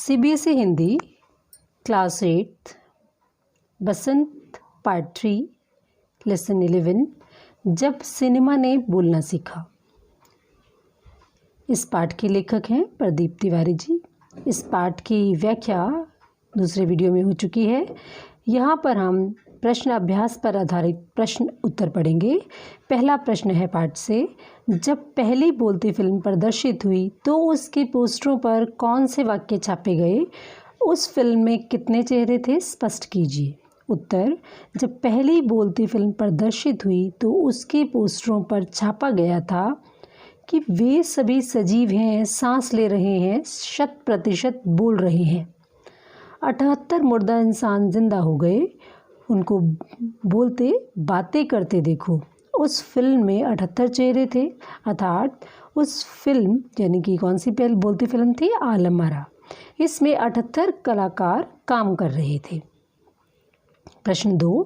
CBSE Hindi class 8 बसंत part 3 lesson 11 जब cinema ने बोलना सीखा। इस पाठ के लेखक हैं प्रदीप तिवारी जी। इस पाठ की व्याख्या दूसरे वीडियो में हो चुकी है। यहाँ पर हम प्रश्न अभ्यास पर आधारित प्रश्न उत्तर पढ़ेंगे। पहला प्रश्न है पाठ से, जब पहली बोलती फिल्म प्रदर्शित हुई तो उसके पोस्टरों पर कौन से वाक्य छापे गए? उस फिल्म में कितने चेहरे थे? स्पष्ट कीजिए। उत्तर, जब पहली बोलती फिल्म प्रदर्शित हुई तो उसके पोस्टरों पर छापा गया था कि वे सभी सजीव हैं, सांस ले रहे हैं, 100% बोल रहे हैं। 78 मुर्दा इंसान जिंदा हो गए, उनको बोलते बातें करते देखो। उस फिल्म में 78 चेहरे थे, अर्थात उस फिल्म यानी कि कौन सी पहली बोलती फिल्म थी? आलम आरा। इसमें 78 कलाकार काम कर रहे थे। प्रश्न 2,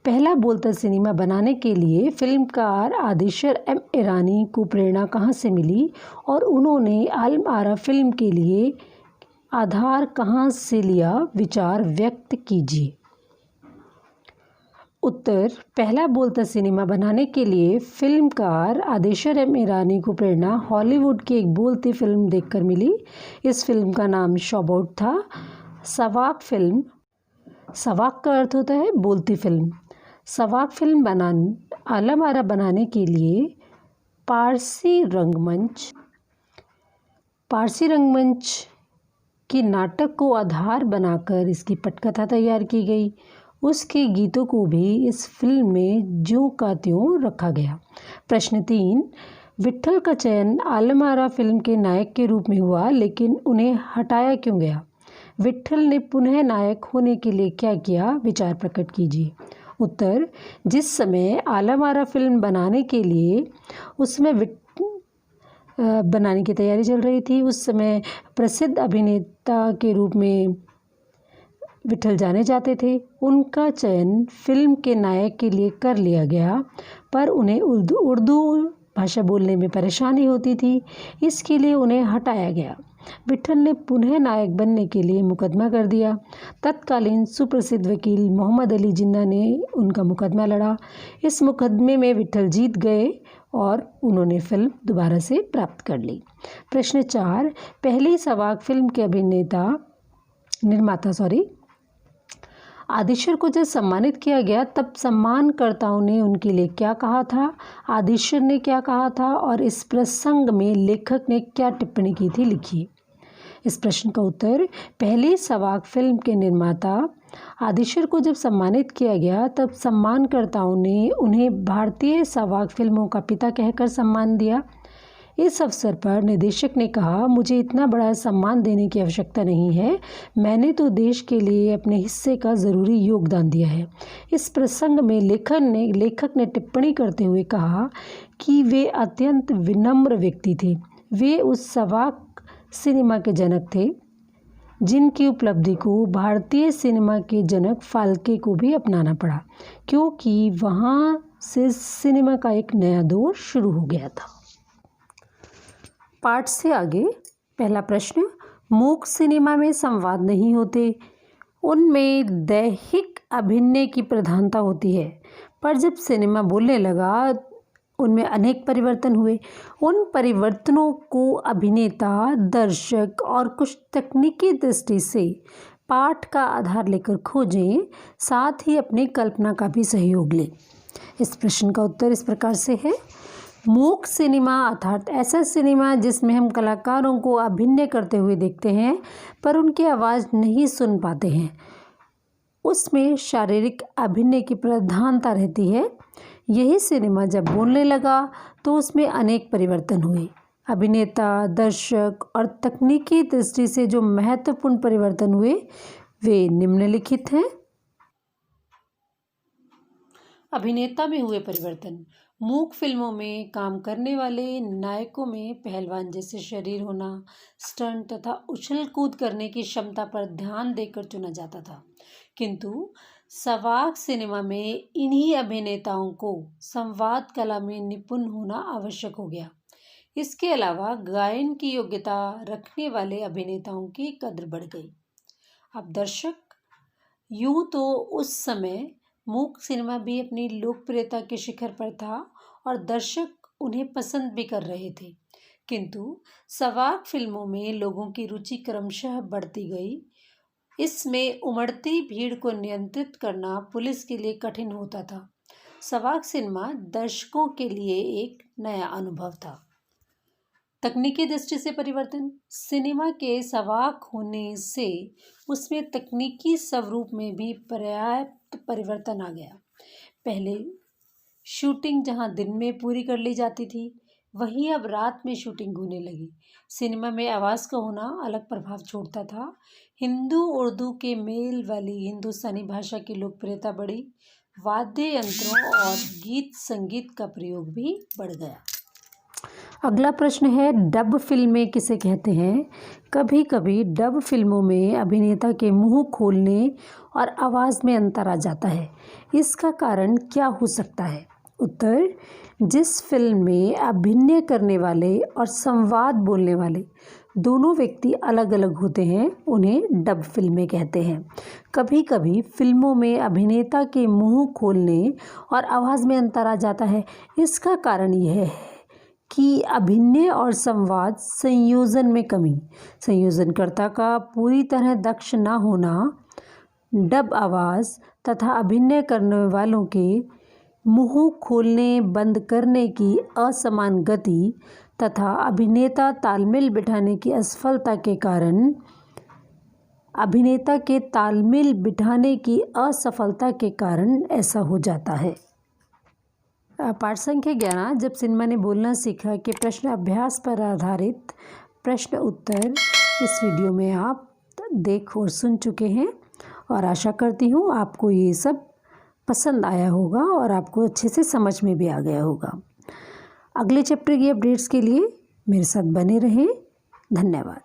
पहला बोलता सिनेमा बनाने के लिए फिल्मकार आदिशर एम ईरानी को प्रेरणा कहाँ से मिली और उन्होंने आलम आरा फिल्म के लिए आधार कहाँ से लिया? विचार व्यक्त कीजिए। उत्तर, पहला बोलता सिनेमा बनाने के लिए फिल्मकार आदिशर एम ईरानी को प्रेरणा हॉलीवुड की एक बोलती फिल्म देखकर मिली। इस फिल्म का नाम शॉबआउट था। सवाक फिल्म, सवाक का अर्थ होता है बोलती फिल्म। सवाक फिल्म आलम आरा बनाने के लिए पारसी रंगमंच की नाटक को आधार बनाकर इसकी पटकथा तैयार की गई। उसके गीतों को भी इस फिल्म में ज्यों का त्यों रखा गया। प्रश्न 3, विट्ठल का चयन आलम आरा फिल्म के नायक के रूप में हुआ, लेकिन उन्हें हटाया क्यों गया? विट्ठल ने पुनः नायक होने के लिए क्या किया? विचार प्रकट कीजिए। उत्तर, जिस समय आलम आरा फिल्म बनाने के लिए बनाने की तैयारी चल रही थी, उस समय प्रसिद्ध अभिनेता के रूप में विट्ठल जाने जाते थे। उनका चयन फिल्म के नायक के लिए कर लिया गया, पर उन्हें उर्दू भाषा बोलने में परेशानी होती थी, इसके लिए उन्हें हटाया गया। विट्ठल ने पुनः नायक बनने के लिए मुकदमा कर दिया। तत्कालीन सुप्रसिद्ध वकील मोहम्मद अली जिन्ना ने उनका मुकदमा लड़ा। इस मुकदमे में विट्ठल जीत गए और उन्होंने फिल्म दोबारा से प्राप्त कर ली। प्रश्न 4, पहली सवाक फिल्म के निर्माता आदिशर को जब सम्मानित किया गया तब सम्मानकर्ताओं ने उनके लिए क्या कहा था? आदिशर ने क्या कहा था और इस प्रसंग में लेखक ने क्या टिप्पणी की थी? लिखिए। इस प्रश्न का उत्तर, पहली सवाक फिल्म के निर्माता आदिशर को जब सम्मानित किया गया तब सम्मानकर्ताओं ने उन्हें भारतीय सवाक फिल्मों का पिता कहकर सम्मान दिया। इस अवसर पर निर्देशक ने कहा, मुझे इतना बड़ा सम्मान देने की आवश्यकता नहीं है, मैंने तो देश के लिए अपने हिस्से का ज़रूरी योगदान दिया है। इस प्रसंग में लेखक ने टिप्पणी करते हुए कहा कि वे अत्यंत विनम्र व्यक्ति थे। वे उस सवाक सिनेमा के जनक थे जिनकी उपलब्धि को भारतीय सिनेमा के जनक फाल्के को भी अपनाना पड़ा, क्योंकि वहाँ से सिनेमा का एक नया दौर शुरू हो गया था। पाठ से आगे पहला प्रश्न, मूक सिनेमा में संवाद नहीं होते, उनमें दैहिक अभिनय की प्रधानता होती है, पर जब सिनेमा बोलने लगा उनमें अनेक परिवर्तन हुए। उन परिवर्तनों को अभिनेता, दर्शक और कुछ तकनीकी दृष्टि से पाठ का आधार लेकर खोजें, साथ ही अपनी कल्पना का भी सहयोग लें। इस प्रश्न का उत्तर इस प्रकार से है, मूक सिनेमा अर्थात ऐसा सिनेमा जिसमें हम कलाकारों को अभिनय करते हुए देखते हैं पर उनकी आवाज़ नहीं सुन पाते हैं, उसमें शारीरिक अभिनय की प्रधानता रहती है। यही सिनेमा जब बोलने लगा तो उसमें अनेक परिवर्तन हुए। अभिनेता, दर्शक और तकनीकी दृष्टि से जो महत्वपूर्ण परिवर्तन हुए वे निम्नलिखित हैं। अभिनेता में हुए परिवर्तन, मूक फिल्मों में काम करने वाले नायकों में पहलवान जैसे शरीर होना, स्टंट तथा उछल कूद करने की क्षमता पर ध्यान देकर चुना जाता था, किंतु सवाक सिनेमा में इन्हीं अभिनेताओं को संवाद कला में निपुण होना आवश्यक हो गया। इसके अलावा गायन की योग्यता रखने वाले अभिनेताओं की कद्र बढ़ गई। अब दर्शक यूं तो उस समय मूक सिनेमा भी अपनी लोकप्रियता के शिखर पर था और दर्शक उन्हें पसंद भी कर रहे थे, किंतु सवाक फिल्मों में लोगों की रुचि क्रमशः बढ़ती गई। इसमें उमड़ती भीड़ को नियंत्रित करना पुलिस के लिए कठिन होता था। सवाक सिनेमा दर्शकों के लिए एक नया अनुभव था। तकनीकी दृष्टि से परिवर्तन। सिनेमा के सवाक होने से उसमें तकनीकी स्वरूप में भी पर्याप्त परिवर्तन आ गया। पहले शूटिंग जहां दिन में पूरी कर ली जाती थी, वहीं अब रात में शूटिंग होने लगी। सिनेमा में आवाज़ का होना अलग प्रभाव छोड़ता था। हिंदू उर्दू के मेल वाली हिंदुस्तानी भाषा की लोकप्रियता बढ़ी। वाद्य यंत्रों और गीत संगीत का प्रयोग भी बढ़ गया। अगला प्रश्न है, डब फिल्में किसे कहते हैं? कभी कभी डब फिल्मों में अभिनेता के मुंह खोलने और आवाज़ में अंतर आ जाता है। इसका कारण क्या हो सकता है? उत्तर, जिस फिल्म में अभिनय करने वाले और संवाद बोलने वाले दोनों व्यक्ति अलग अलग होते हैं, उन्हें डब फिल्में कहते हैं। कभी कभी फिल्मों में अभिनेता के मुंह खोलने और आवाज़ में अंतर आ जाता है। इसका कारण यह है कि अभिनय और संवाद संयोजन में कमी, संयोजनकर्ता का पूरी तरह दक्ष न होना, डब आवाज़ तथा अभिनय करने वालों के मुंह खोलने बंद करने की असमान गति तथा अभिनेता तालमेल बिठाने की असफलता के कारण ऐसा हो जाता है। पाठ संख्या 11, जब सिनेमा ने बोलना सीखा के प्रश्न अभ्यास पर आधारित प्रश्न उत्तर इस वीडियो में आप देख और सुन चुके हैं और आशा करती हूँ आपको ये सब पसंद आया होगा और आपको अच्छे से समझ में भी आ गया होगा। अगले चैप्टर की अपडेट्स के लिए मेरे साथ बने रहें। धन्यवाद।